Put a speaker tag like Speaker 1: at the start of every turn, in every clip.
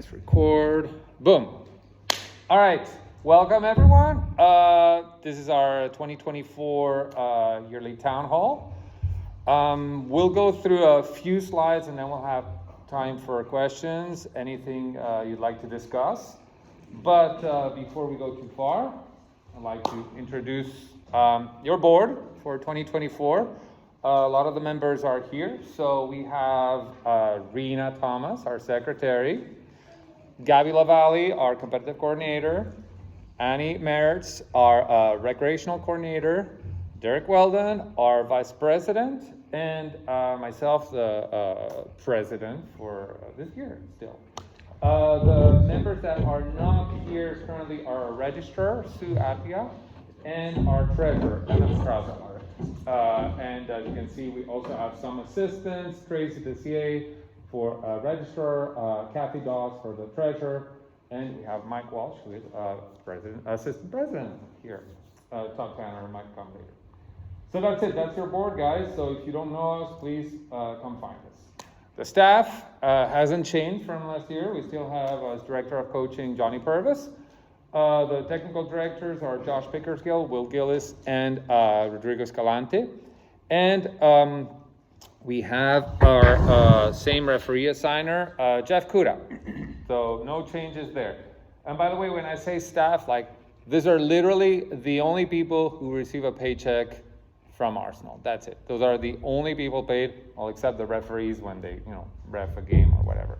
Speaker 1: Let's record. Boom. All right. Welcome, everyone. This is our 2024 yearly town hall. We'll go through a few slides and then we'll have time for questions, anything you'd like to discuss. But before we go too far, I'd like to introduce your board for 2024. A lot of the members are here. So we have Rena Thomas, our secretary, Gabby Lavalle, our competitive coordinator, Annie Mertz, our recreational coordinator, Derek Weldon, our vice president, and myself, the president for this year still. The members that are not here currently are our registrar, Sue Appia, and our treasurer, Emma Strauss. And as you can see, we also have some assistants, Tracy the CA for registrar, Kathy Dawes for the treasurer, and we have Mike Walsh, who is assistant president here. Tom Tanner and Mike come later. So that's it. That's your board, guys. So if you don't know us, please come find us. The staff hasn't changed from last year. We still have as director of coaching Johnny Purvis. The technical directors are Josh Pickersgill, Will Gillis, and Rodrigo Escalante. And we have our same referee assigner, Jeff Kuda. So no changes there. And by the way, when I say staff, like these are literally the only people who receive a paycheck from Arsenal. That's it. Those are the only people paid, well, except the referees when they, ref a game or whatever.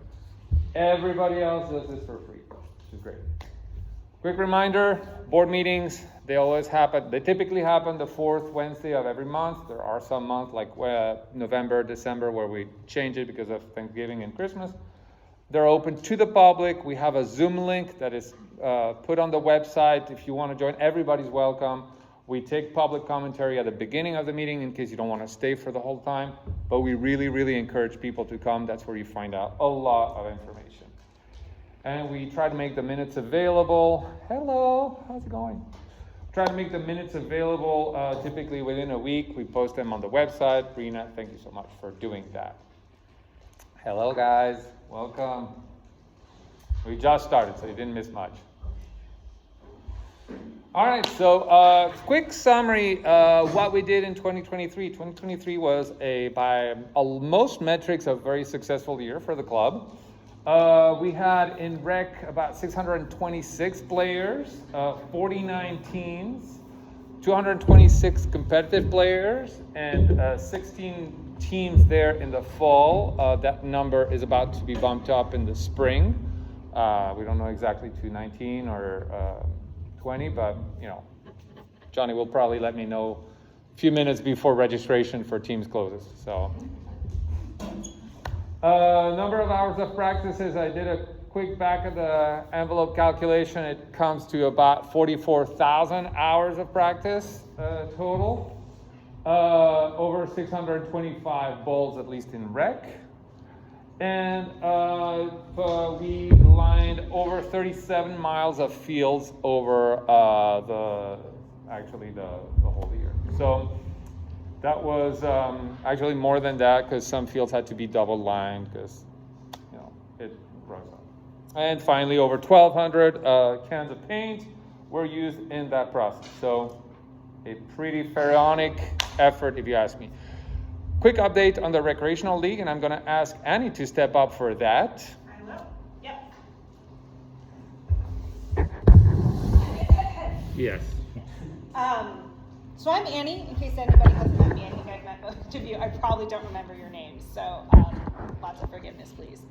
Speaker 1: Everybody else does this for free, which is great. Quick reminder, board meetings, they always happen. They typically happen the fourth Wednesday of every month. There are some months like November, December, where we change it because of Thanksgiving and Christmas. They're open to the public. We have a Zoom link that is put on the website. If you want to join, everybody's welcome. We take public commentary at the beginning of the meeting in case you don't want to stay for the whole time. But we really, really encourage people to come. That's where you find out a lot of information. And we try to make the minutes available. Hello, how's it going? Try to make the minutes available typically within a week. We post them on the website. Rena, thank you so much for doing that. Hello, guys. Welcome. We just started, so you didn't miss much. All right, so quick summary what we did in 2023. 2023 was by most metrics a very successful year for the club. We had in rec about 626 players, 49 teams, 226 competitive players, and 16 teams there in the fall. That number is about to be bumped up in the spring. We don't know exactly to 19 or 20, but Johnny will probably let me know a few minutes before registration for teams closes. So. Number of hours of practices, I did a quick back of the envelope calculation. It comes to about 44,000 hours of practice total. Over 625 bowls, at least in rec. And we lined over 37 miles of fields over the whole year. So that was actually more than that because some fields had to be double lined because it runs up. And finally, over 1,200 cans of paint were used in that process. So a pretty pharaonic effort, if you ask me. Quick update on the recreational league, and I'm going to ask Annie to step up for that.
Speaker 2: I will. Yep.
Speaker 1: Yes.
Speaker 2: So I'm Annie, in case anybody hasn't met me. I think I've met most of you. I probably don't remember your names, so lots of forgiveness, please.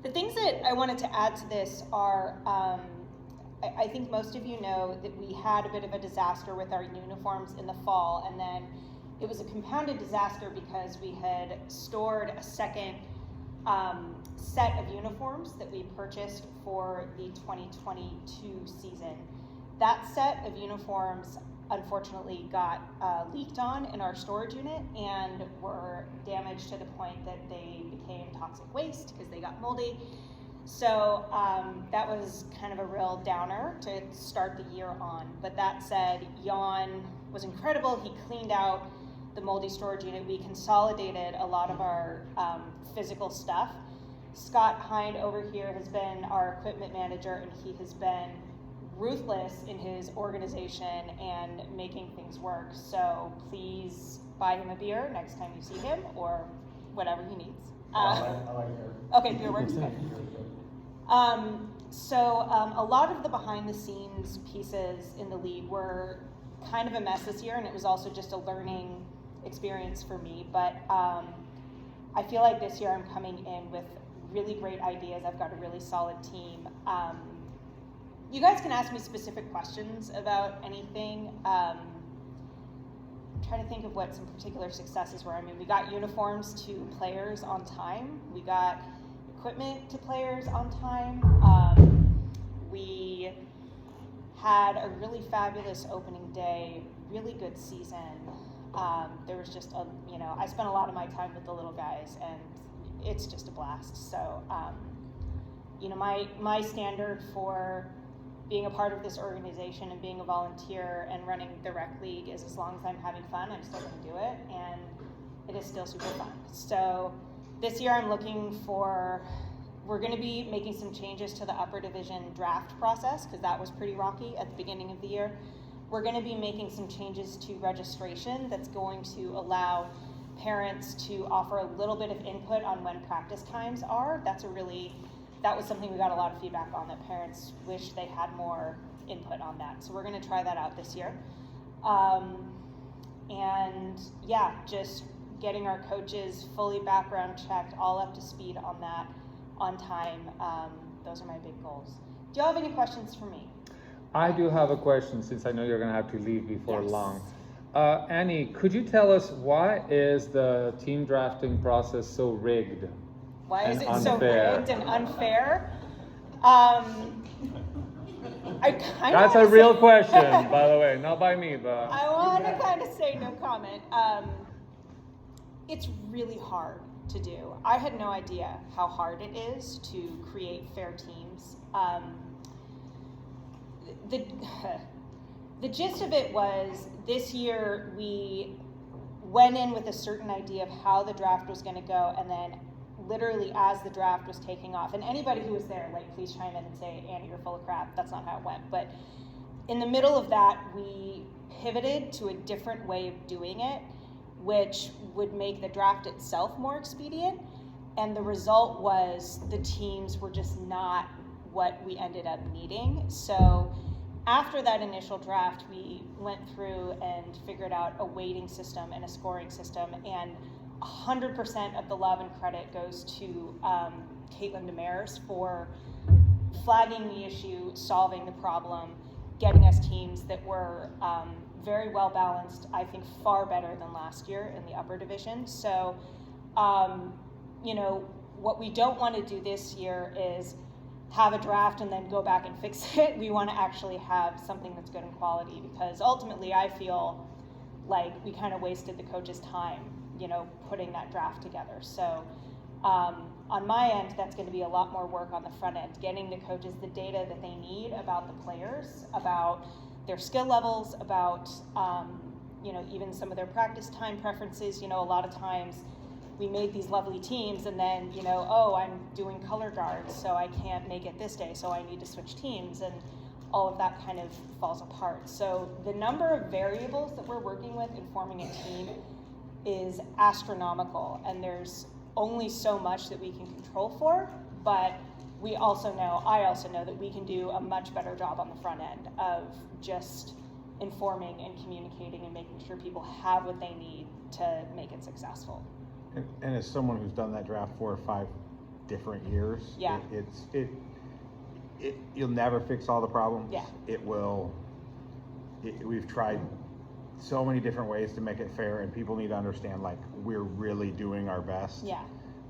Speaker 2: The things that I wanted to add to this are, I think most of you know that we had a bit of a disaster with our uniforms in the fall, and then it was a compounded disaster because we had stored a second set of uniforms that we purchased for the 2022 season. That set of uniforms unfortunately got leaked on in our storage unit and were damaged to the point that they became toxic waste because they got moldy. So that was kind of a real downer to start the year on. But that said, Jan was incredible. He cleaned out the moldy storage unit. We consolidated a lot of our physical stuff Scott Hind over here has been our equipment manager, and he has been ruthless in his organization and making things work. So please buy him a beer next time you see him, or whatever he needs.
Speaker 3: I like beer.
Speaker 2: Okay, beer works good. A lot of the behind the scenes pieces in the league were kind of a mess this year, and it was also just a learning experience for me. But I feel like this year I'm coming in with really great ideas. I've got a really solid team. You guys can ask me specific questions about anything. I'm trying to think of what some particular successes were. I mean, we got uniforms to players on time. We got equipment to players on time. We had a really fabulous opening day, really good season. There was just I spent a lot of my time with the little guys, and it's just a blast. So, my standard for being a part of this organization and being a volunteer and running the rec league is, as long as I'm having fun, I'm still going to do it, and it is still super fun. So this year we're going to be making some changes to the upper division draft process, because that was pretty rocky at the beginning of the year. We're going to be making some changes to registration that's going to allow parents to offer a little bit of input on when practice times are. That was something we got a lot of feedback on, that parents wish they had more input on that. So we're going to try that out this year. Just getting our coaches fully background checked, all up to speed on that, on time. Those are my big goals. Do you all have any questions for me?
Speaker 1: I do have a question, since I know you're going to have to leave before
Speaker 2: Yes.
Speaker 1: long. Annie, could you tell us, why is the team drafting process so rigged?
Speaker 2: Why is
Speaker 1: and
Speaker 2: it so
Speaker 1: unfair?
Speaker 2: rigged and unfair? I kind of
Speaker 1: That's a real question, by the way, not by me, but
Speaker 2: I want to kind of say no comment. It's really hard to do. I had no idea how hard it is to create fair teams. The gist of it was, this year we went in with a certain idea of how the draft was going to go, and then literally as the draft was taking off, and anybody who was there, please chime in and say, Annie, you're full of crap. That's not how it went. But in the middle of that, we pivoted to a different way of doing it, which would make the draft itself more expedient. And the result was, the teams were just not what we ended up needing. So after that initial draft, we went through and figured out a weighting system and a scoring system, and 100% of the love and credit goes to Caitlin Demers for flagging the issue, solving the problem, getting us teams that were very well balanced, I think far better than last year in the upper division. So, what we don't want to do this year is have a draft and then go back and fix it. We want to actually have something that's good in quality, because ultimately I feel like we kind of wasted the coaches' time, putting that draft together. So on my end, that's going to be a lot more work on the front end, getting the coaches the data that they need about the players, about their skill levels, about even some of their practice time preferences. A lot of times we made these lovely teams, and then I'm doing color guards, so I can't make it this day, so I need to switch teams, and all of that kind of falls apart. So the number of variables that we're working with in forming a team is astronomical, and there's only so much that we can control for, but I also know that we can do a much better job on the front end of just informing and communicating and making sure people have what they need to make it successful.
Speaker 3: And as someone who's done that draft 4 or 5 different years,
Speaker 2: Yeah.
Speaker 3: You'll never fix all the problems.
Speaker 2: Yeah.
Speaker 3: We've tried so many different ways to make it fair, and people need to understand, we're really doing our best.
Speaker 2: Yeah.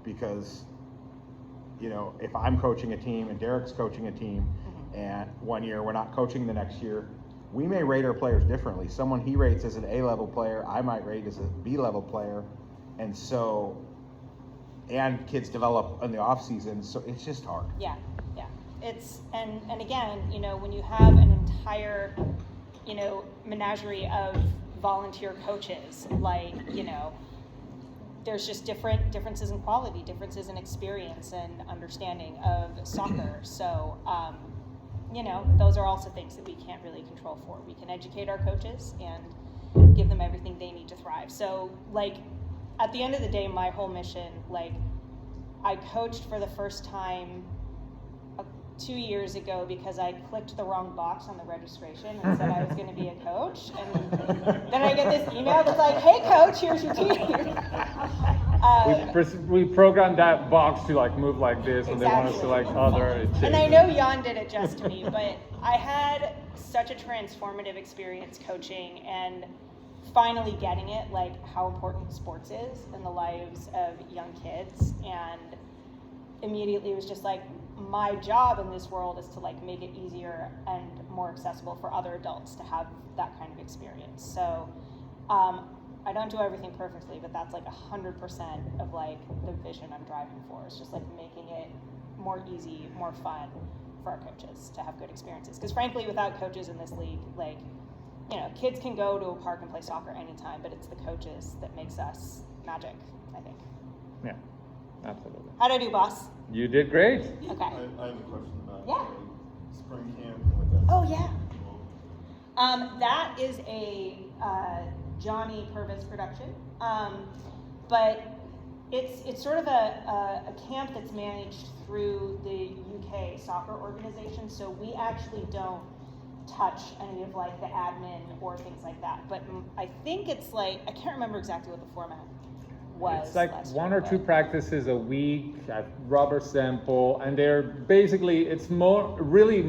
Speaker 3: Because, if I'm coaching a team and Derek's coaching a team,
Speaker 2: Mm-hmm.
Speaker 3: and one year we're not coaching the next year, we may rate our players differently. Someone he rates as an A-level player, I might rate as a B-level player. And so, and kids develop in the off season, so it's just hard.
Speaker 2: Yeah. It's, and again, when you have an entire, menagerie of volunteer coaches, there's just differences in quality, differences in experience and understanding of soccer. So, those are also things that we can't really control for. We can educate our coaches and give them everything they need to thrive. So, like, at the end of the day, my whole mission, like, I coached for the first time 2 years ago because I clicked the wrong box on the registration and said I was going to be a coach. And then I get this email that's like, hey, coach, here's your team.
Speaker 1: We programmed that box to like move like this, and they want us to like other.
Speaker 2: And I know Jan did it just to me, but I had such a transformative experience coaching and finally getting it, like how important sports is in the lives of young kids. And immediately it was just like, my job in this world is to like make it easier and more accessible for other adults to have that kind of experience. So I don't do everything perfectly, but that's like 100% of like the vision I'm driving for. It's just like making it more easy, more fun for our coaches to have good experiences. Because frankly, without coaches in this league, like, kids can go to a park and play soccer anytime, but it's the coaches that makes us magic, I think.
Speaker 1: Yeah, absolutely.
Speaker 2: How'd I do, boss?
Speaker 1: You did great.
Speaker 2: Okay.
Speaker 4: I have a question about spring camp and what that's.
Speaker 2: Oh, yeah. That is a Johnny Purvis production, but it's sort of a camp that's managed through the UK soccer organization, so we actually don't touch any of like the admin or things like that. But I think it's like, I can't remember exactly what the format was.
Speaker 1: It's like one or two practices a week at rubber sample, and they're basically, it's mostly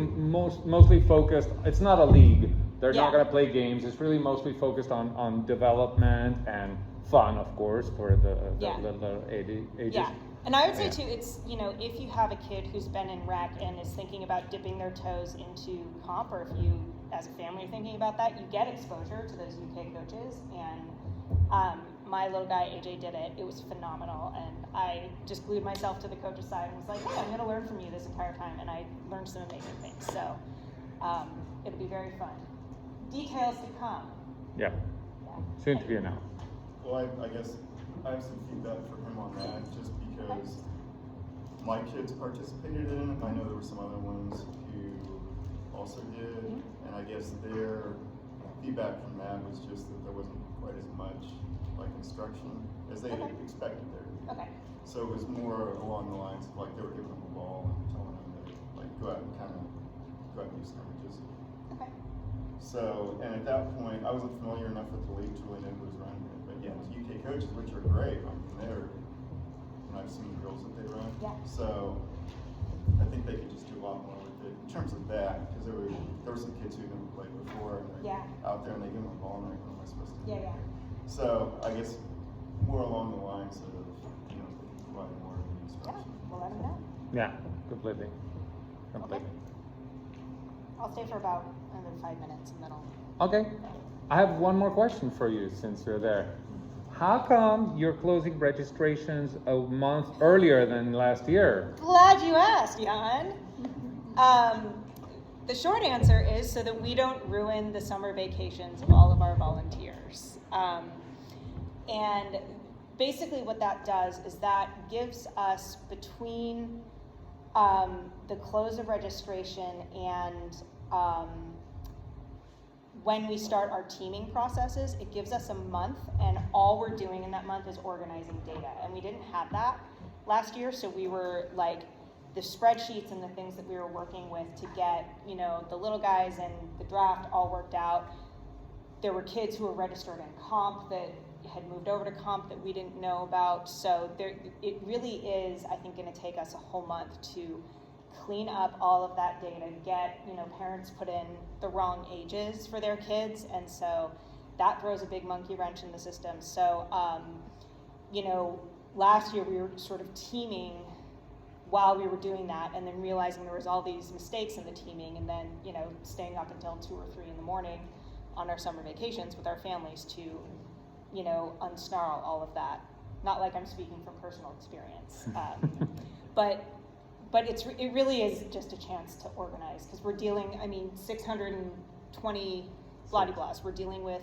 Speaker 1: focused. It's not a league. They're not going to play games. It's really mostly focused on development and fun, of course, for the little ages.
Speaker 2: Yeah. And I would say too, it's, if you have a kid who's been in rec and is thinking about dipping their toes into comp, or if you as a family are thinking about that, you get exposure to those UK coaches. And my little guy AJ did it. It was phenomenal, and I just glued myself to the coach's side and was like, hey, I'm going to learn from you this entire time, and I learned some amazing things. So it'll be very fun. Details to come.
Speaker 1: Yeah. Soon to be announced.
Speaker 4: Well, I guess I have some feedback for him on that, just because my kids participated in it. I know there were some other ones who also did, and I guess their feedback from that was just that there wasn't quite as much like instruction as they had expected there to be.
Speaker 2: Okay.
Speaker 4: So it was more along the lines of like they were giving them a ball and telling them to like go out and do scrimmages.
Speaker 2: Okay.
Speaker 4: So, and at that point, I wasn't familiar enough with the league to really know who was running it. But yeah, the UK coaches, which are great, I mean, and I've seen the drills that they run.
Speaker 2: Yeah.
Speaker 4: So, I think they could just do a lot more with it in terms of that, because there were some kids who never played before, and they're out there and they give them a ball and they're like, what am I supposed to do?
Speaker 2: Yeah.
Speaker 4: So, I guess more along the lines of, providing more of the instruction.
Speaker 2: Yeah, we'll let them know.
Speaker 1: Yeah, completely.
Speaker 2: Okay. I'll stay for about another 5 minutes and then I'll...
Speaker 1: Okay. I have one more question for you since you're there. How come you're closing registrations a month earlier than last year?
Speaker 2: Glad you asked, Jan. The short answer is so that we don't ruin the summer vacations of all of our volunteers. And basically what that does is that gives us between the close of registration and when we start our teaming processes, it gives us a month, and all we're doing in that month is organizing data. And we didn't have that last year, so we were like, the spreadsheets and the things that we were working with to get, the little guys and the draft all worked out. There were kids who were registered in comp that had moved over to comp that we didn't know about. So it really is, I think, going to take us a whole month to clean up all of that data, get, parents put in the wrong ages for their kids. And so that throws a big monkey wrench in the system. So, last year we were sort of teaming while we were doing that, and then realizing there was all these mistakes in the teaming, and then, staying up until 2 or 3 in the morning on our summer vacations with our families to, unsnarl all of that. Not like I'm speaking from personal experience, but it really is just a chance to organize, because we're dealing, 620 blah-de-blahs. We're dealing with,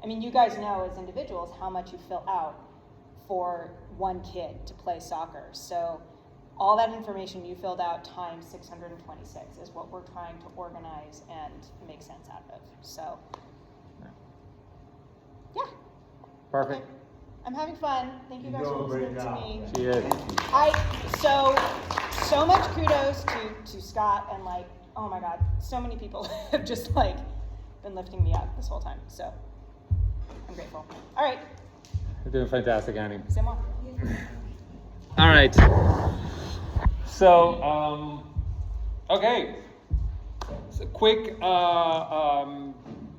Speaker 2: you guys know as individuals how much you fill out for one kid to play soccer. So all that information you filled out times 626 is what we're trying to organize and make sense out of. So, yeah.
Speaker 1: Perfect.
Speaker 2: Okay. I'm having fun. Thank you guys for listening to me.
Speaker 1: She is.
Speaker 2: So much kudos to Scott and like, oh my God, so many people have just like been lifting me up this whole time. So I'm grateful. All right.
Speaker 1: You're doing fantastic, Annie.
Speaker 2: C'est moi.
Speaker 1: All right. So, okay. So quick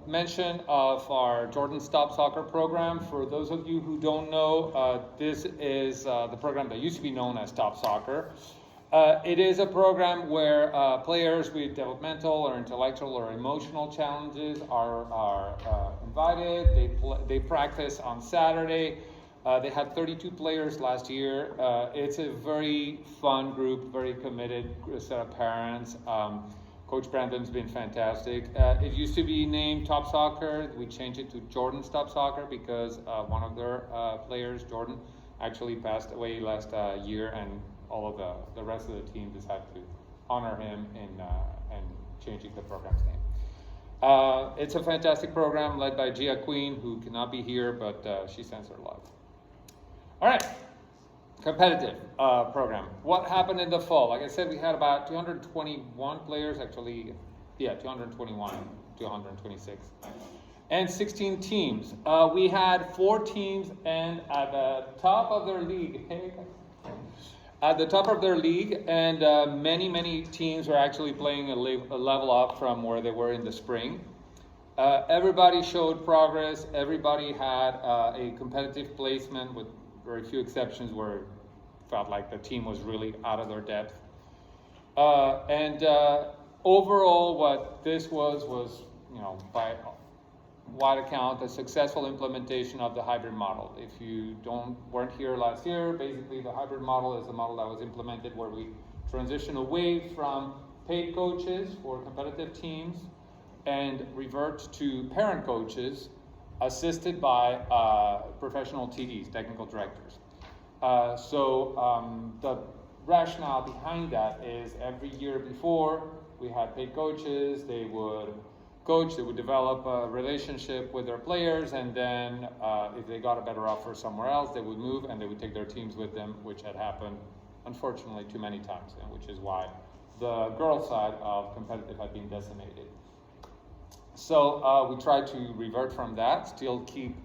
Speaker 1: mention of our Jordan Stop Soccer program. For those of you who don't know, this is the program that used to be known as Stop Soccer. It is a program where players with developmental or intellectual or emotional challenges are invited. They practice on Saturday. They had 32 players last year. It's a very fun group, very committed set of parents. Coach Brandon's been fantastic. It used to be named Top Soccer. We changed it to Jordan Stop Soccer because one of their players, Jordan, actually passed away last year, and all of the rest of the team decided to honor him in changing the program's name. It's a fantastic program led by Gia Queen, who cannot be here, but she sends her love. All right, competitive program. What happened in the fall? Like I said, we had about 221 players, actually, 221, 226, and 16 teams. We had 4 teams, and at the top of their league, and many teams were actually playing a level up from where they were in the spring. Everybody showed progress. Everybody had a competitive placement, with very few exceptions where it felt like the team was really out of their depth. Overall, what this was, by wide account, a successful implementation of the hybrid model. If you weren't here last year, basically the hybrid model is the model that was implemented where we transition away from paid coaches for competitive teams and revert to parent coaches assisted by professional TDs, technical directors. The rationale behind that is every year before we had paid coaches, they would coach, they would develop a relationship with their players, and then if they got a better offer somewhere else, they would move and they would take their teams with them, which had happened unfortunately too many times, and which is why the girls' side of competitive had been decimated. So we tried to revert from that, still keep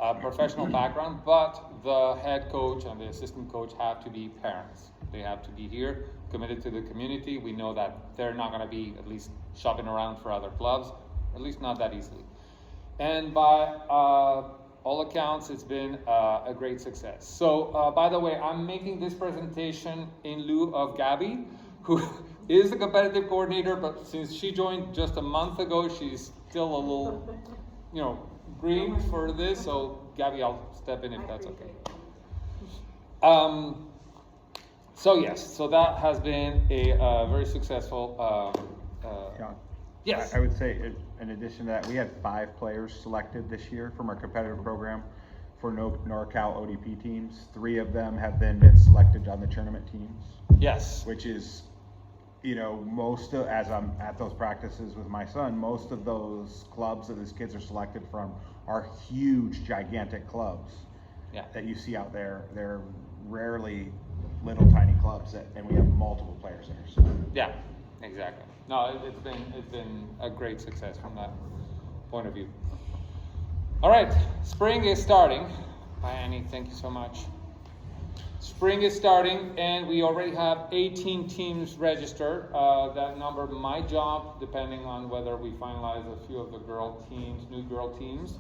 Speaker 1: a professional background, but the head coach and the assistant coach have to be parents. They have to be here, committed to the community. We know that they're not going to be at least shopping around for other clubs, at least not that easily. And by all accounts, it's been a great success. So by the way, I'm making this presentation in lieu of Gabby, who is the competitive coordinator, but since she joined just a month ago, she's still a little, green for this. So Gabby, I'll step in if that's okay. So yes, so that has been a very successful. Yes.
Speaker 3: I would say, in addition to that, we had 5 players selected this year from our competitive program for NorCal ODP teams. 3 of them have been selected on the tournament teams.
Speaker 1: Yes.
Speaker 3: Which is, as I'm at those practices with my son, most of those clubs that these kids are selected from are huge, gigantic clubs.
Speaker 1: Yeah.
Speaker 3: That you see out there. They're rarely little tiny clubs, and we have multiple players there. So.
Speaker 1: Yeah, exactly. No, it's been a great success from that point of view. All right, spring is starting. Hi, Annie, thank you so much. Spring is starting, and we already have 18 teams registered. That number might jump depending on whether we finalize a few of the new girl teams.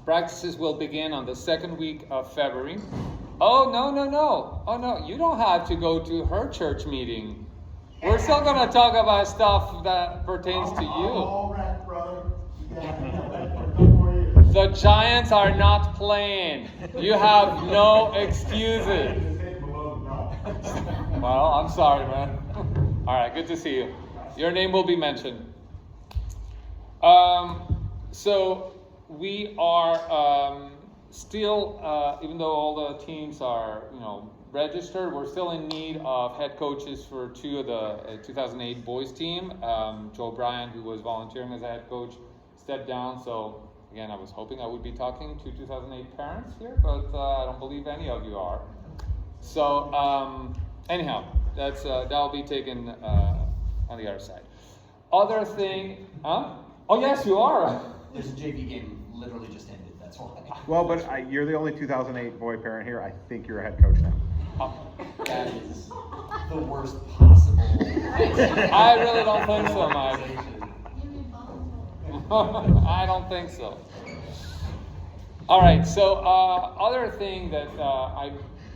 Speaker 1: Practices will begin on the 2nd week of February. Oh, no, you don't have to go to her church meeting. We're still going to talk about stuff that pertains to you.
Speaker 4: All right, brother.
Speaker 1: The Giants are not playing. You have no excuses. Well, I'm sorry, man. All right, good to see you. Your name will be mentioned. So we are still, even though all the teams are, registered, we're still in need of head coaches for two of the 2008 boys team. Joe Bryan, who was volunteering as a head coach, stepped down. So again, I was hoping I would be talking to 2008 parents here, but I don't believe any of you are. So anyhow, that'll be taken on the other side. Other thing, huh? Oh yes, you are.
Speaker 5: There's a JV game literally just ended. That's why.
Speaker 3: Well, but you're the only 2008 boy parent here. I think you're a head coach now.
Speaker 5: That is the worst possible.
Speaker 1: I really don't think so, Mike. I don't think so. All right, so other thing that I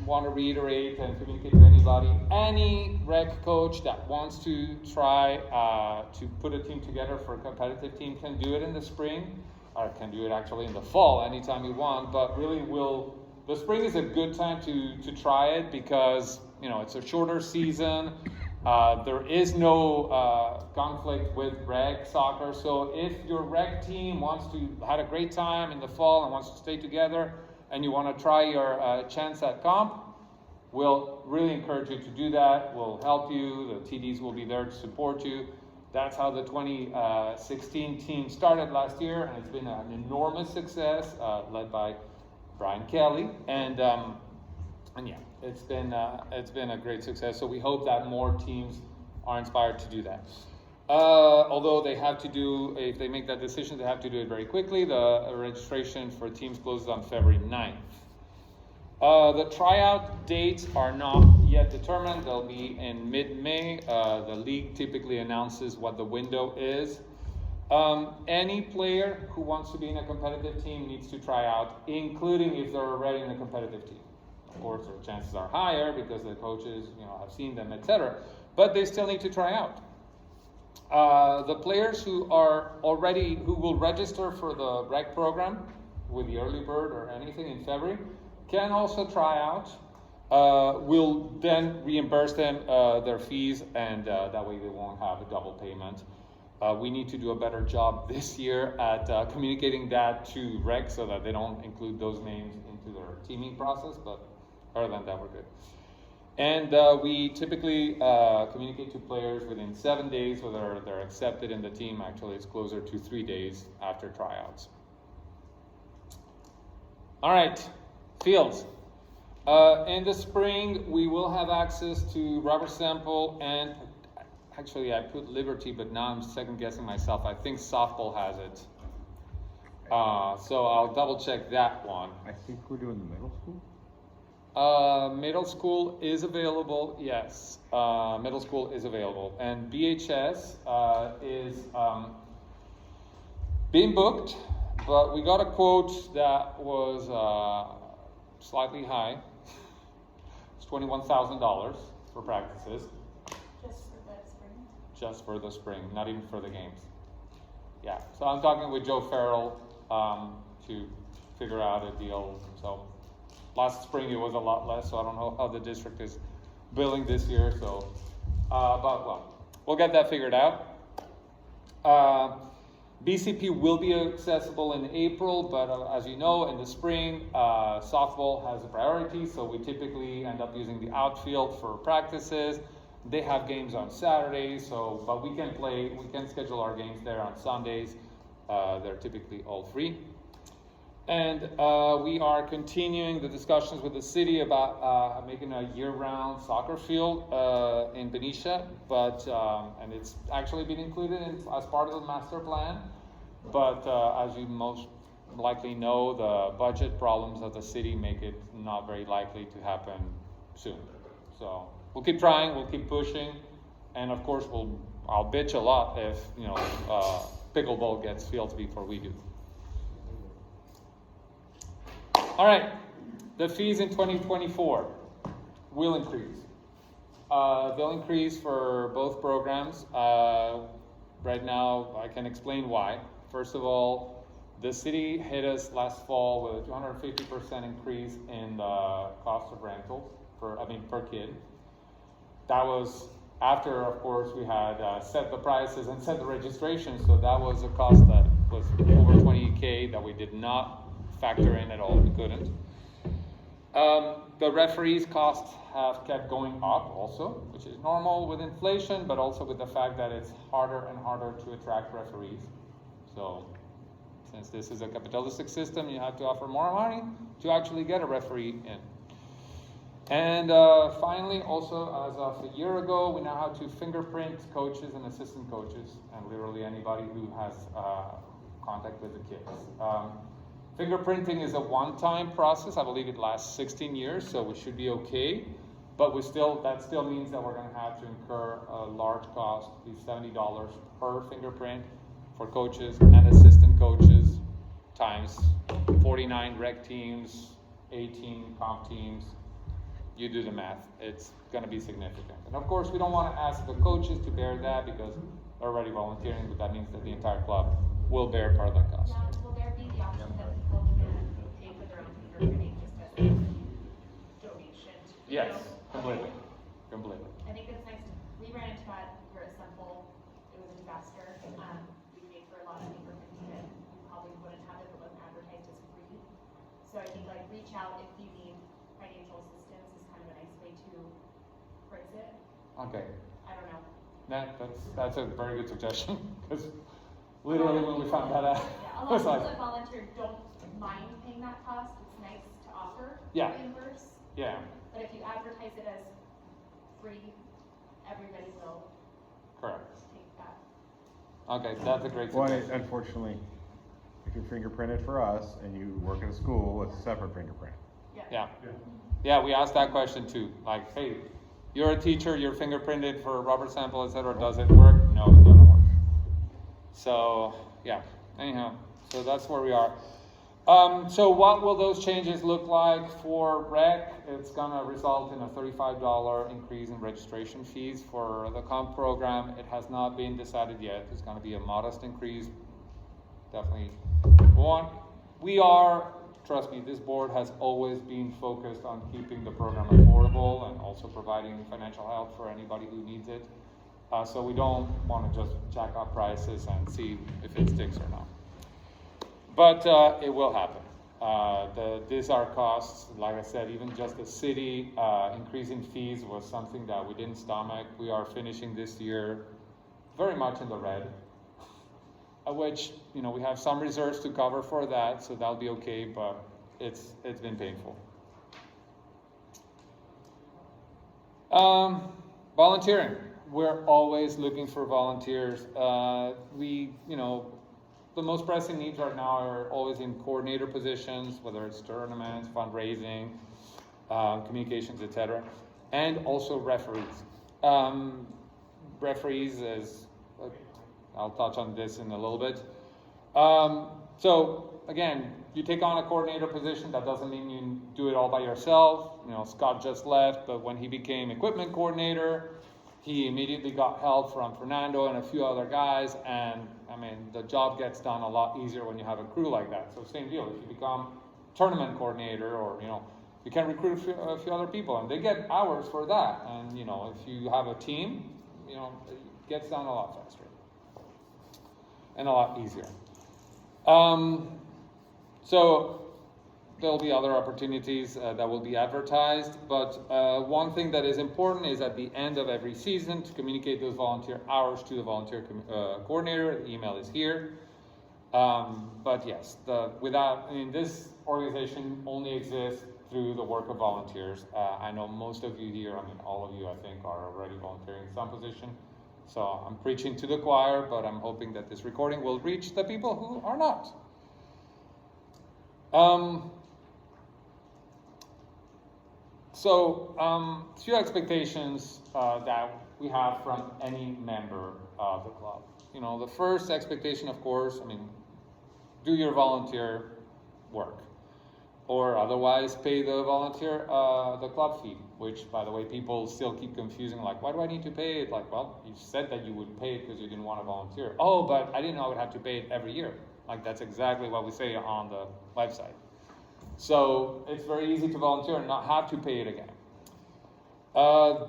Speaker 1: want to reiterate and communicate to anybody, any rec coach that wants to try to put a team together for a competitive team can do it in the spring, or can do it actually in the fall anytime you want, but really the spring is a good time to try it because it's a shorter season. There is no conflict with rec soccer, so if your rec team had a great time in the fall and wants to stay together and you want to try your chance at comp, we'll really encourage you to do that. We'll help you. The TDs will be there to support you. That's how the 2016 team started last year, and it's been an enormous success, led by Brian Kelly, and yeah, it's been a great success. So we hope that more teams are inspired to do that. Although they have to if they make that decision, they have to do it very quickly. The registration for teams closes on February 9th. The tryout dates are not yet determined. They'll be in mid-May. The league typically announces what the window is. Any player who wants to be in a competitive team needs to try out, including if they're already in a competitive team. Of course, their chances are higher because the coaches, have seen them, etc. But they still need to try out. The players who will register for the rec program with the early bird or anything in February can also try out. We'll then reimburse them their fees, and that way they won't have a double payment. We need to do a better job this year at communicating that to rec so that they don't include those names into their teaming process, but other than that, we're good. And we typically communicate to players within 7 days whether they're accepted in the team. Actually, it's closer to 3 days after tryouts. All right, fields. In the spring, we will have access to rubber sample, and actually I put Liberty, but now I'm second guessing myself. I think softball has it. So I'll double check that one.
Speaker 3: I think we're doing the middle school.
Speaker 1: Middle school is available, yes. Middle school is available. And BHS is being booked, but we got a quote that was slightly high. It's $21,000 for practices.
Speaker 2: Just for that spring?
Speaker 1: Just for the spring, not even for the games. Yeah, so I'm talking with Joe Farrell to figure out a deal. So last spring it was a lot less, so I don't know how the district is billing this year. So, but well, we'll get that figured out. BCP will be accessible in April, but as you know, in the spring, softball has a priority, so we typically end up using the outfield for practices. They have games on Saturdays, but we can schedule our games there on Sundays. They're typically all free. And we are continuing the discussions with the city about making a year-round soccer field in Benicia, and it's actually been included as part of the master plan. But as you most likely know, the budget problems of the city make it not very likely to happen soon. So we'll keep trying, we'll keep pushing, and of course I'll bitch a lot if pickleball gets fields before we do. All right, the fees in 2024 will increase. They'll increase for both programs. Right now, I can explain why. First of all, the city hit us last fall with a 250% increase in the cost of rentals per kid. That was after, of course, we had set the prices and set the registration. So that was a cost that was over $20K that we did not factor in at all. We couldn't. The referees' costs have kept going up also, which is normal with inflation, but also with the fact that it's harder and harder to attract referees. So since this is a capitalistic system, you have to offer more money to actually get a referee in. And finally, also as of a year ago, we now have to fingerprint coaches and assistant coaches, and literally anybody who has contact with the kids. Fingerprinting is a one-time process. I believe it lasts 16 years, so we should be okay. But that still means that we're going to have to incur a large cost, be $70 per fingerprint for coaches and assistant coaches, times 49 rec teams, 18 comp teams. You do the math. It's going to be significant. And of course, we don't want to ask the coaches to bear that because they're already volunteering, but that means that the entire club will bear part of that cost.
Speaker 6: Now, will there be the option that people can pay for their own fingerprinting just as a donation?
Speaker 1: Yes, completely. Completely.
Speaker 6: I think it's nice. We ran into that here at Semple. It was a disaster. We paid for a lot of fingerprinting and you probably wouldn't have it if it wasn't advertised as free. So I think reach out if you need financial assistance is kind of a nice way to phrase it.
Speaker 1: Okay.
Speaker 6: I don't know.
Speaker 1: That's a very good suggestion because literally when we found that out,
Speaker 6: Yeah, a
Speaker 1: it
Speaker 6: lot
Speaker 1: was
Speaker 6: of
Speaker 1: like,
Speaker 6: people that volunteer don't mind paying that cost. It's nice to offer
Speaker 1: Yeah.
Speaker 6: reimburse.
Speaker 1: yeah,
Speaker 6: But if you advertise it as free, everybody will
Speaker 1: correct.
Speaker 6: take that.
Speaker 1: Okay, that's a great
Speaker 3: Well,
Speaker 1: suggestion.
Speaker 3: unfortunately, if you're fingerprinted for us and you work at a school, it's a separate fingerprint.
Speaker 1: Yeah. Yeah, we asked that question too. Like, hey, you're a teacher, you're fingerprinted for rubber sample, etc. Does it work? No, it doesn't work. So, yeah. Anyhow, so that's where we are. So what will those changes look like for rec? It's gonna result in a $35 increase in registration fees for the comp program. It has not been decided yet. It's gonna be a modest increase. Definitely we are, trust me, this board has always been focused on keeping the program affordable and also providing financial help for anybody who needs it. So we don't want to just jack up prices and see if it sticks or not. But it will happen. These are costs, like I said, even just the city increasing fees was something that we didn't stomach. We are finishing this year very much in the red. Which, we have some reserves to cover for that, so that'll be okay, but it's been painful. Volunteering. We're always looking for volunteers. The most pressing needs right now are always in coordinator positions, whether it's tournaments, fundraising, communications, etc., and also referees. Referees is I'll touch on this in a little bit. So again, you take on a coordinator position, that doesn't mean you do it all by yourself. Scott just left, but when he became equipment coordinator, he immediately got help from Fernando and a few other guys, and the job gets done a lot easier when you have a crew like that. So same deal, if you become tournament coordinator or, you can recruit a few other people and they get hours for that. And, if you have a team, it gets done a lot faster and a lot easier. So there'll be other opportunities that will be advertised, but one thing that is important is at the end of every season to communicate those volunteer hours to the volunteer coordinator. The email is here. But yes, this organization only exists through the work of volunteers. I know most of you here, all of you I think are already volunteering in some position. So I'm preaching to the choir, but I'm hoping that this recording will reach the people who are not. Few expectations that we have from any member of the club. The first expectation, of course, do your volunteer work. Or otherwise pay the volunteer the club fee, which, by the way, people still keep confusing, like, why do I need to pay it? Like, well, you said that you would pay it because you didn't want to volunteer. Oh, but I didn't know I would have to pay it every year. Like, that's exactly what we say on the website. So it's very easy to volunteer and not have to pay it again.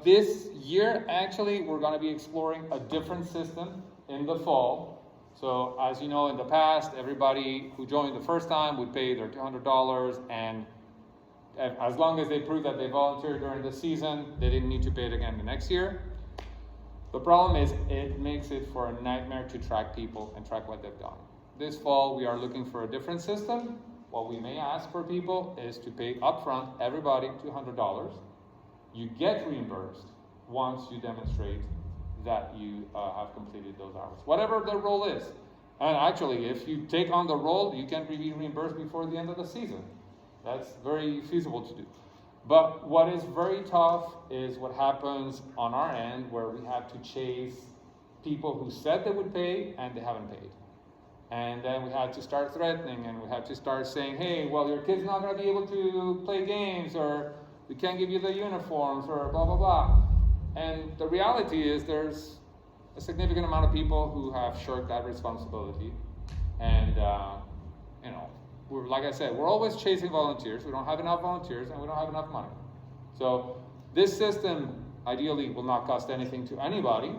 Speaker 1: This year, actually, we're going to be exploring a different system in the fall. So as you know, in the past, everybody who joined the first time would pay their $200, and as long as they prove that they volunteered during the season, they didn't need to pay it again the next year. The problem is it makes it for a nightmare to track people and track what they've done. This fall, we are looking for a different system. What we may ask for people is to pay upfront, everybody, $200. You get reimbursed once you demonstrate that you have completed those hours, whatever the role is. And actually, if you take on the role, you can be reimbursed before the end of the season. That's very feasible to do. But what is very tough is what happens on our end, where we have to chase people who said they would pay and they haven't paid. And then we had to start threatening, and we had to start saying, hey, well, your kid's not going to be able to play games, or we can't give you the uniforms, or blah, blah, blah. And the reality is there's a significant amount of people who have shirked that responsibility. And, you know, like I said, we're always chasing volunteers. We don't have enough volunteers, and we don't have enough money. So this system, ideally, will not cost anything to anybody.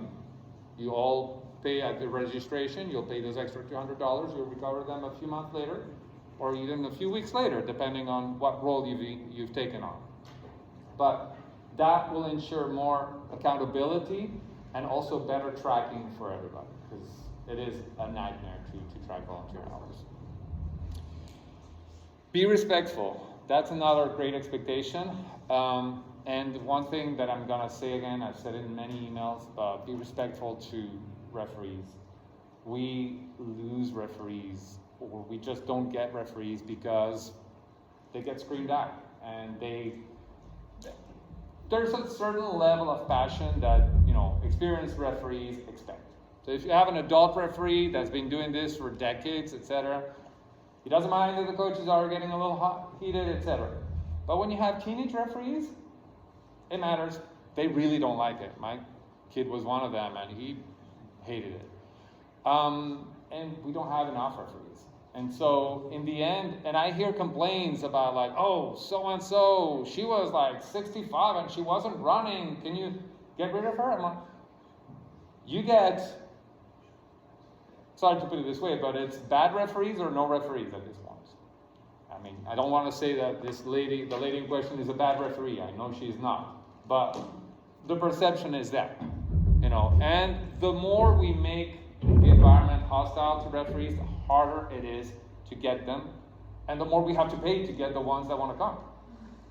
Speaker 1: You all pay at the registration. You'll pay those extra $200. You'll recover them a few months later, or even a few weeks later, depending on what role you've taken on. But that will ensure more accountability and also better tracking for everybody, because it is a nightmare to track volunteer hours. Be respectful. That's another great expectation. And one thing that I'm gonna say again, I've said it in many emails, but be respectful to referees. We lose referees, or we just don't get referees because they get screamed at, and there's a certain level of passion that, you know, experienced referees expect. So if you have an adult referee that's been doing this for decades, etc., he doesn't mind that the coaches are getting a little heated, etc. But when you have teenage referees, it matters. They really don't like it. My kid was one of them, and he hated it. And we don't have enough referees. And so in the end, and I hear complaints about like, oh, so-and-so, she was like 65 and she wasn't running. Can you get rid of her? I'm like, you get, sorry to put it this way, but it's bad referees or no referees at this point. I mean, I don't want to say that the lady in question is a bad referee. I know she's not. But the perception is that, you know, and the more we make the environment hostile to referees, the harder it is to get them, and the more we have to pay to get the ones that want to come,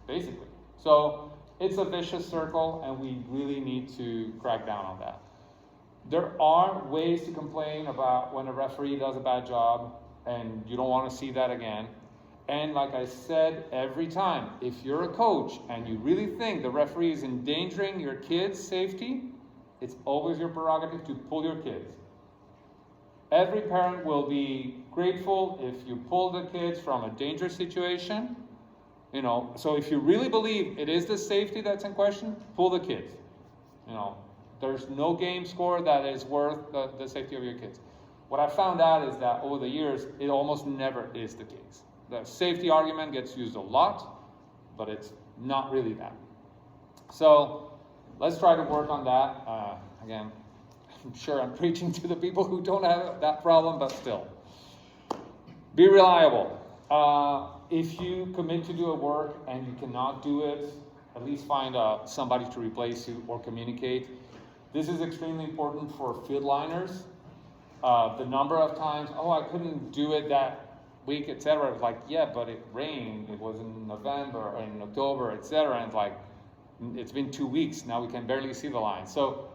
Speaker 1: basically. So it's a vicious circle, and we really need to crack down on that. There are ways to complain about when a referee does a bad job, and you don't want to see that again. And like I said every time, if you're a coach and you really think the referee is endangering your kids' safety, it's always your prerogative to pull your kids. Every parent will be grateful if you pull the kids from a dangerous situation. You know, so if you really believe it is the safety that's in question, pull the kids. You know, there's no game score that is worth the safety of your kids. What I found out is that over the years, it almost never is the case. The safety argument gets used a lot, but it's not really that. So let's try to work on that. Again, I'm sure I'm preaching to the people who don't have that problem, but still. Be reliable. If you commit to do a work and you cannot do it, at least find somebody to replace you or communicate. This is extremely important for field liners. The number of times, oh, I couldn't do it that week, etc. It's like, yeah, but it rained. It was in November or in October, etc. And it's like, it's been 2 weeks. Now we can barely see the line. So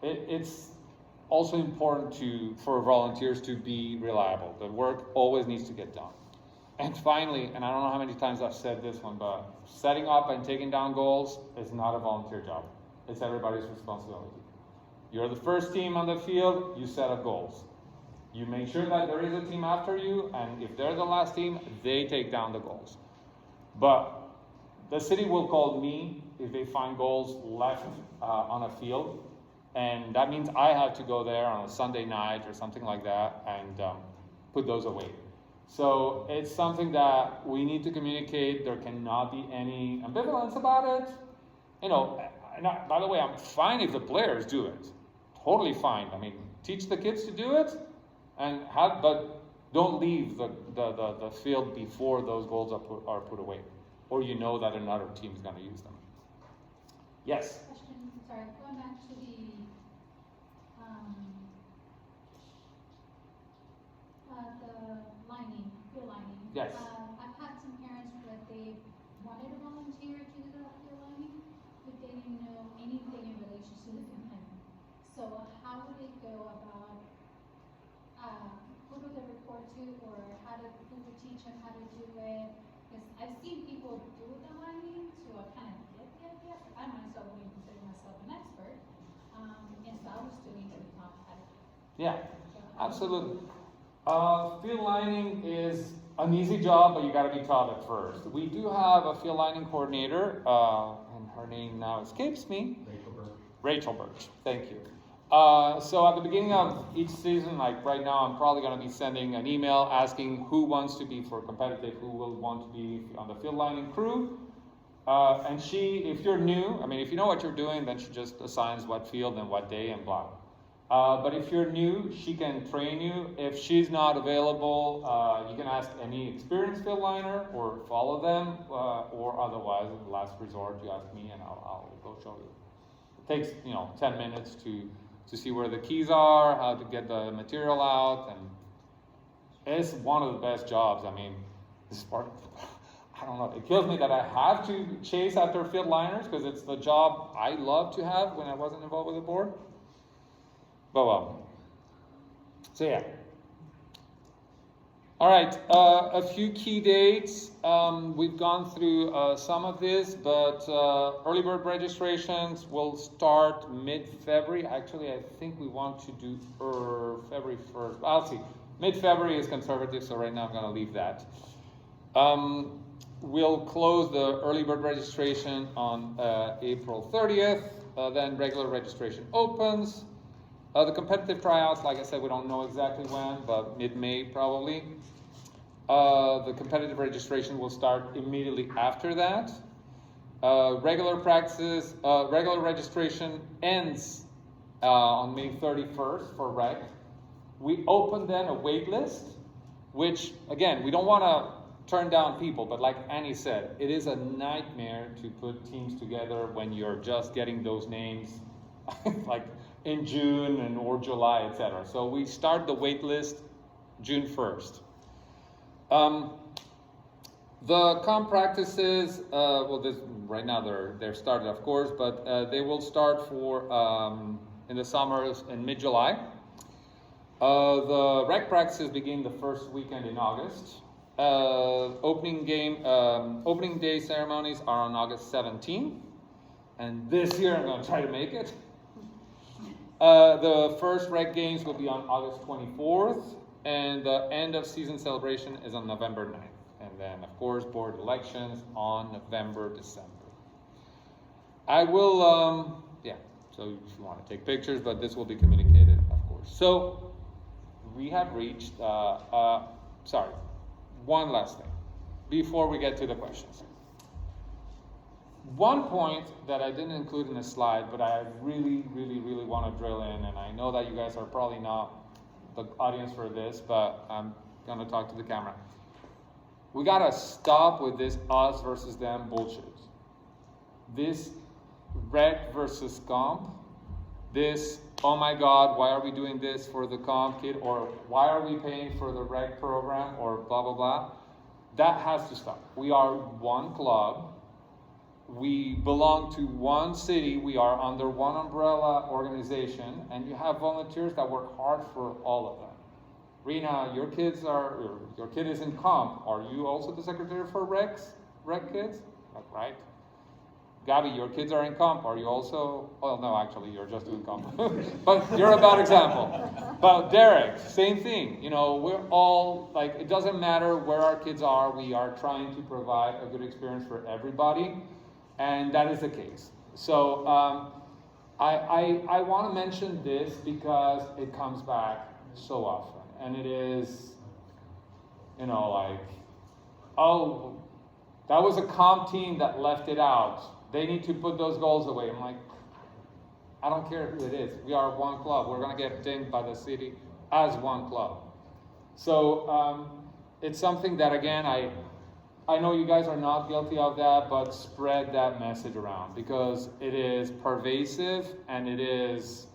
Speaker 1: it's also important for volunteers to be reliable. The work always needs to get done. And finally, and I don't know how many times I've said this one, but setting up and taking down goals is not a volunteer job. It's everybody's responsibility. You're the first team on the field, you set up goals. You make sure that there is a team after you, and if they're the last team, they take down the goals. But the city will call me if they find goals left on a field. And that means I have to go there on a Sunday night or something like that and put those away. So it's something that we need to communicate. There cannot be any ambivalence about it. You know, by the way, I'm fine if the players do it. Totally fine. I mean, teach the kids to do it, and but don't leave the field before those goals are put away, or you know that another team is going to use them. Yes.
Speaker 7: Question, sorry, going back to the lining, field lining.
Speaker 1: Yes.
Speaker 7: I've had some parents that they wanted to volunteer to do the field lining, but they didn't know anything in relation to the field lining. So how would they go about, who do they report to, or who would teach them how to do it? Because I've seen people do the lining, so I kind of get the idea. I myself wouldn't consider myself an expert, and so I was still need to be taught how to do it.
Speaker 1: Yeah, absolutely. Field lining is an easy job, but you got to be taught it first. We do have a field lining coordinator, and her name now escapes me. Rachel Birch. Thank you. So at the beginning of each season, like right now, I'm probably going to be sending an email asking who wants to be for competitive, who will want to be on the field lining crew. And if you're new, I mean, if you know what you're doing, then she just assigns what field and what day and blah. But if you're new, she can train you. If she's not available, you can ask any experienced field liner or follow them, or otherwise, in the last resort, you ask me and I'll go show you. It takes 10 minutes to see where the keys are, how to get the material out, and it's one of the best jobs. I mean, this is part of, I don't know, it kills me that I have to chase after field liners because it's the job I love to have when I wasn't involved with the board. But well, so yeah. All right, a few key dates. We've gone through some of this, but early bird registrations will start mid-February. Actually, I think we want to do February 1st. I'll see. Mid-February is conservative, so right now I'm going to leave that. We'll close the early bird registration on April 30th. Then regular registration opens. The competitive tryouts, like I said, we don't know exactly when, but mid-May probably. The competitive registration will start immediately after that. Regular registration ends on May 31st for rec. We open then a wait list, which again, we don't want to turn down people, but like Annie said, it is a nightmare to put teams together when you're just getting those names like in June or July, etc. So we start the wait list June 1st. The comp practices, right now they're started, of course, but they will start in the summers in mid-July. The rec practices begin the first weekend in August. Opening day ceremonies are on August 17th, and this year I'm going to try to make it. The first rec games will be on August 24th, and the end of season celebration is on November 9th. And then, of course, board elections on November, December. I will, so if you want to take pictures, but this will be communicated, of course. So we have reached, one last thing before we get to the questions. One point that I didn't include in the slide, but I really, really, really want to drill in, and I know that you guys are probably not the audience for this, but I'm going to talk to the camera. We got to stop with this us versus them bullshit. This rec versus comp, this, oh my God, why are we doing this for the comp kid, or why are we paying for the rec program, or blah, blah, blah. That has to stop. We are one club. We belong to one city. We are under one umbrella organization, and you have volunteers that work hard for all of them. Rena, your kid is in comp. Are you also the secretary for rec kids? Right. Gabby, your kids are in comp. Are you also? Well, no, actually, you're just doing comp. But you're a bad example. But Derek, same thing. We're all like, it doesn't matter where our kids are. We are trying to provide a good experience for everybody. And that is the case. So I want to mention this because it comes back so often. And it is, like, oh, that was a comp team that left it out. They need to put those goals away. I'm like, I don't care who it is. We are one club. We're going to get dinged by the city as one club. So it's something that, again, I know you guys are not guilty of that, but spread that message around because it is pervasive and it is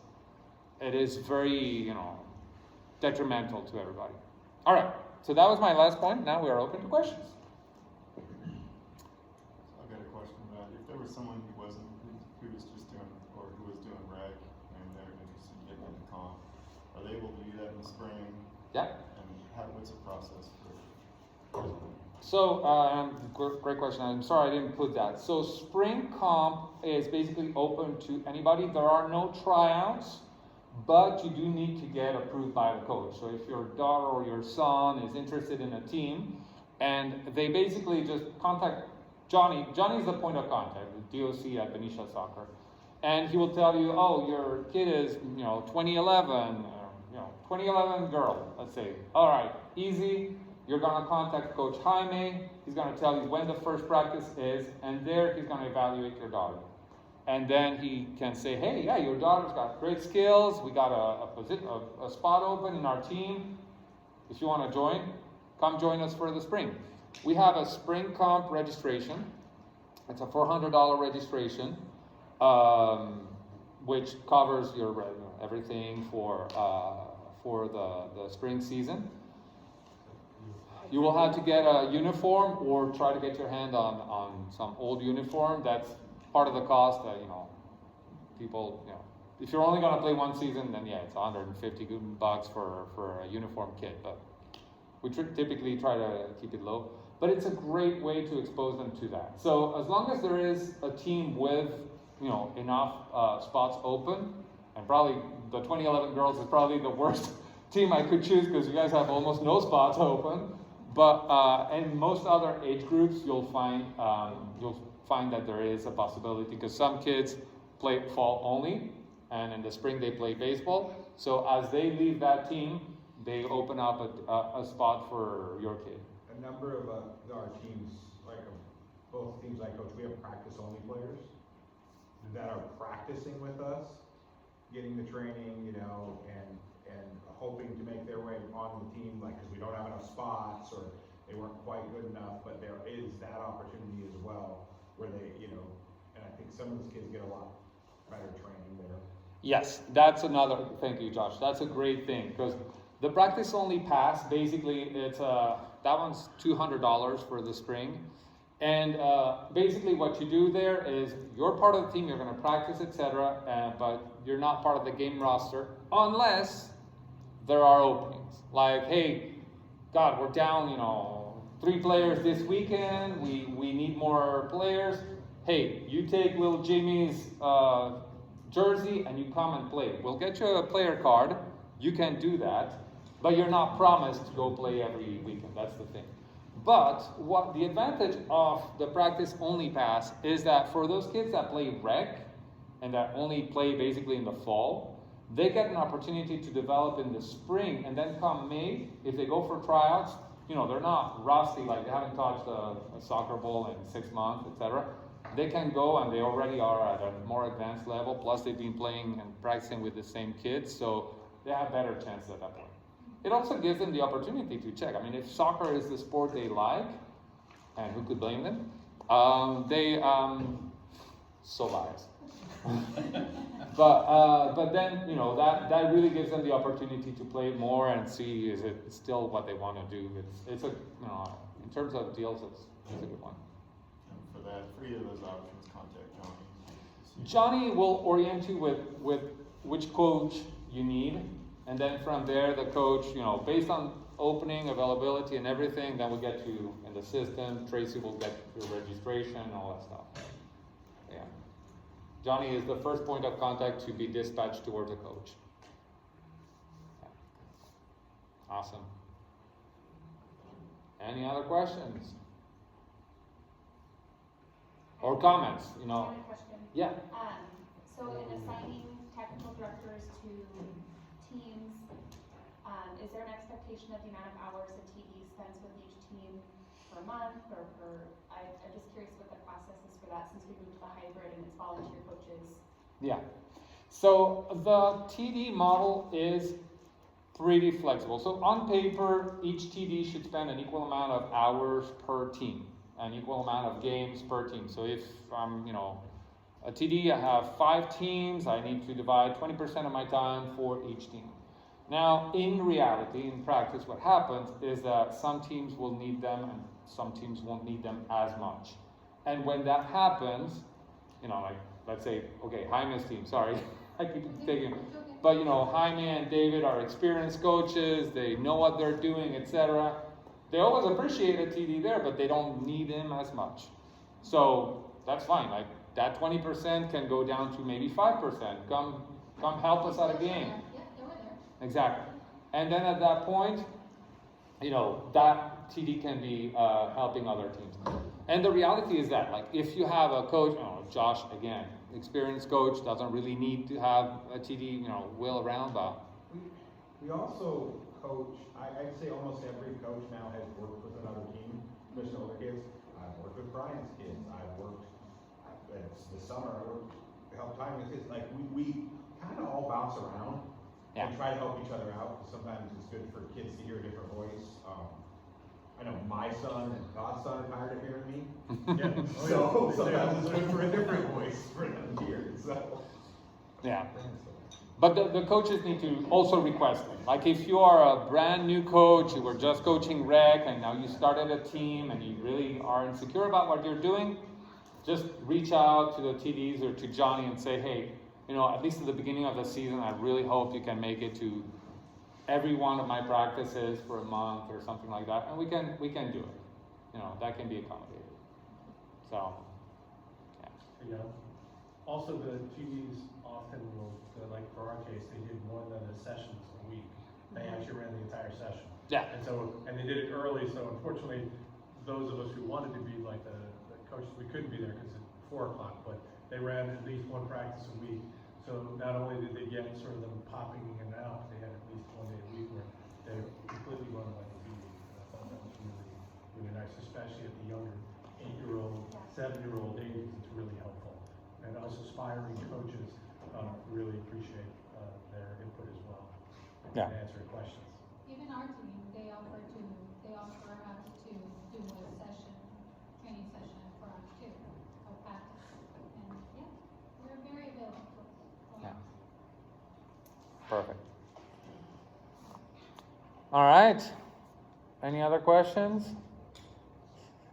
Speaker 1: very, detrimental to everybody. All right, so that was my last point. Now we are open to questions.
Speaker 4: I've got a question about if there was someone who was just doing, or who was doing rec and they're interested in getting into comp, are they able to do that in the spring?
Speaker 1: Yeah.
Speaker 4: And what's the process for?
Speaker 1: So, great question. I'm sorry I didn't put that. So, spring comp is basically open to anybody. There are no tryouts, but you do need to get approved by the coach. So, if your daughter or your son is interested in a team, and they basically just contact Johnny. Johnny's the point of contact, the DOC at Benicia Soccer, and he will tell you, oh, your kid is, 2011, 2011 girl, let's say. All right, easy. You're going to contact Coach Jaime. He's going to tell you when the first practice is, and there he's going to evaluate your daughter. And then he can say, hey, yeah, your daughter's got great skills. We got a spot open in our team. If you want to join, come join us for the spring. We have a spring comp registration. It's a $400 registration, which covers your everything for the spring season. You will have to get a uniform or try to get your hand on some old uniform. That's part of the cost that, people, if you're only going to play one season, then yeah, it's $150 for a uniform kit. But we typically try to keep it low. But it's a great way to expose them to that. So as long as there is a team with, enough spots open, and probably the 2011 girls is probably the worst team I could choose because you guys have almost no spots open. But in most other age groups, you'll find that there is a possibility because some kids play fall only, and in the spring they play baseball. So as they leave that team, they open up a spot for your kid.
Speaker 3: A number of our teams, both teams I coach, we have practice-only players that are practicing with us, getting the training, and hoping to make their way onto the team, because we don't have enough spots or they weren't quite good enough, but there is that opportunity as well, where they, and I think some of these kids get a lot better training there.
Speaker 1: Yes, thank you, Josh. That's a great thing, because the practice-only pass, basically, it's that one's $200 for the spring. And basically what you do there is you're part of the team, you're going to practice, etc., but you're not part of the game roster unless there are openings. Like, hey, God, we're down, 3 players this weekend. We need more players. Hey, you take little Jimmy's jersey and you come and play. We'll get you a player card. You can do that, but you're not promised to go play every weekend. That's the thing. But what the advantage of the practice-only pass is that for those kids that play rec and that only play basically in the fall, they get an opportunity to develop in the spring, and then come May, if they go for tryouts, they're not rusty, like they haven't touched a soccer ball in 6 months, etc. They can go and they already are at a more advanced level, plus they've been playing and practicing with the same kids, so they have better chances at that point. It also gives them the opportunity to check. I mean, if soccer is the sport they like, and who could blame them, so biased. But then, that really gives them the opportunity to play more and see is it still what they want to do. It's a, in terms of deals, it's a good one.
Speaker 4: And for that, for either of those options, contact Johnny.
Speaker 1: Johnny will orient you with which coach you need. And then from there, the coach, based on opening, availability, and everything, then we'll get you in the system. Tracy will get your registration and all that stuff. Yeah. Johnny is the first point of contact to be dispatched towards a coach. Yeah. Awesome. Any other questions? Or comments,
Speaker 6: I have a question.
Speaker 1: Yeah.
Speaker 6: So in assigning technical directors to teams, is there an expectation of the amount of hours a TD spends with each team per month, or I'm just curious what the process is for that, since we moved to the hybrid and it's volunteer coaches.
Speaker 1: Yeah. So the TD model is pretty flexible. So on paper, each TD should spend an equal amount of hours per team, an equal amount of games per team. So if I'm, a TD, I have 5 teams, I need to divide 20% of my time for each team. Now, in reality, in practice, what happens is that some teams will need them and some teams won't need them as much. And when that happens, like, let's say, okay, Jaime's team, sorry, I keep taking, but Jaime and David are experienced coaches, they know what they're doing, etc. They always appreciate a TD there, but they don't need him as much. So that's fine, like that 20% can go down to maybe 5%. Come help us at a game. Exactly. And then at that point, that TD can be helping other teams. And the reality is that, like, if you have a coach, Josh, again, experienced coach, doesn't really need to have a TD, Will around, but.
Speaker 3: We also coach, I'd say almost every coach now has worked with another team, especially older kids. I've worked with Brian's kids. I've worked, this summer, helped time with kids. Like, we kind of all bounce around.
Speaker 1: Yeah.
Speaker 3: And try to help each other out, because sometimes it's good for kids to hear a different voice. I know my son and God's son are tired of hearing me. So sometimes it's good for a different voice for them to hear. So.
Speaker 1: Yeah. But the coaches need to also request it. Like if you are a brand new coach, you were just coaching rec, and now you started a team and you really are insecure about what you're doing, just reach out to the TDs or to Johnny and say, hey, at least at the beginning of the season, I really hope you can make it to every one of my practices for a month or something like that, and we can do it. That can be accommodated. So,
Speaker 8: yeah. Also, the TDs often will, like for our case, they did more than the sessions a week. They actually ran the entire session.
Speaker 1: Yeah.
Speaker 8: And they did it early. So unfortunately, those of us who wanted to be like the coaches, we couldn't be there because it's 4 o'clock. But they ran at least 1 practice a week. So not only did they get sort of them popping in and out, they had at least 1 day a week where they completely run like a TV. I thought that was really, really nice, especially at the younger 8-year-old, 7-year-old ages. It's really helpful. And us aspiring coaches really appreciate their input as well.
Speaker 1: Yeah.
Speaker 8: And answer questions.
Speaker 7: Even our team, they offer us to do a training session for us too, or practice. And yeah, we're very available.
Speaker 1: Yeah. Perfect. All right. Any other questions?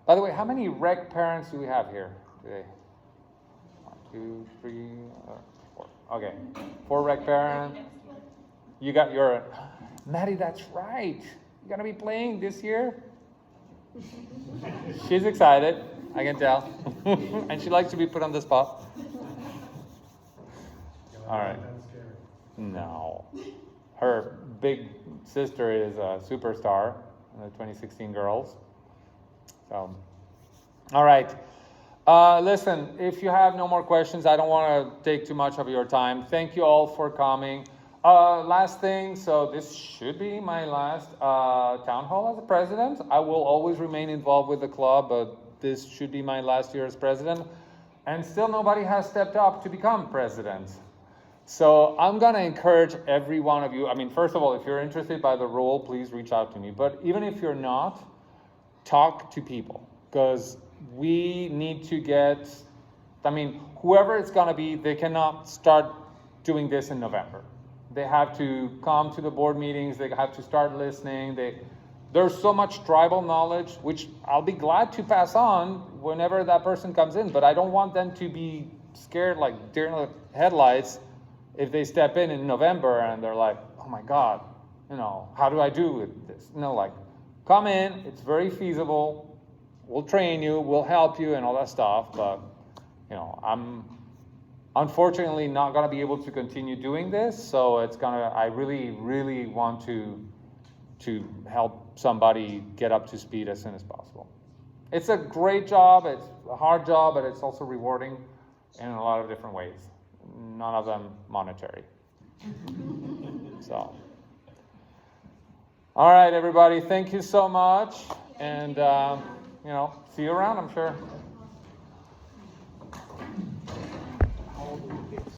Speaker 1: By the way, how many rec parents do we have here today? 1, 2, 3, 4. Okay, 4 rec parents. You got your, Maddie, that's right. You're gonna be playing this year? She's excited, I can tell. And she likes to be put on the spot. All right.
Speaker 8: That's scary.
Speaker 1: No. Her big sister is a superstar in the 2016 girls. So, all right. Listen, if you have no more questions, I don't want to take too much of your time. Thank you all for coming. Last thing, so this should be my last town hall as a president. I will always remain involved with the club, but this should be my last year as president. And still nobody has stepped up to become president. So I'm going to encourage every one of you. I mean, first of all, if you're interested by the role, please reach out to me. But even if you're not, talk to people, because we need to get, whoever it's going to be, they cannot start doing this in November. They have to come to the board meetings. They have to start listening. There's so much tribal knowledge, which I'll be glad to pass on whenever that person comes in, but I don't want them to be scared like deer in the headlights if they step in November and they're like, oh my God, how do I do with this? Come in, it's very feasible. We'll train you, we'll help you and all that stuff, but I'm unfortunately not gonna be able to continue doing this, so I really, really want to help somebody get up to speed as soon as possible. It's a great job, it's a hard job, but it's also rewarding in a lot of different ways. None of them monetary. So, all right, everybody, thank you so much, and see you around, I'm sure.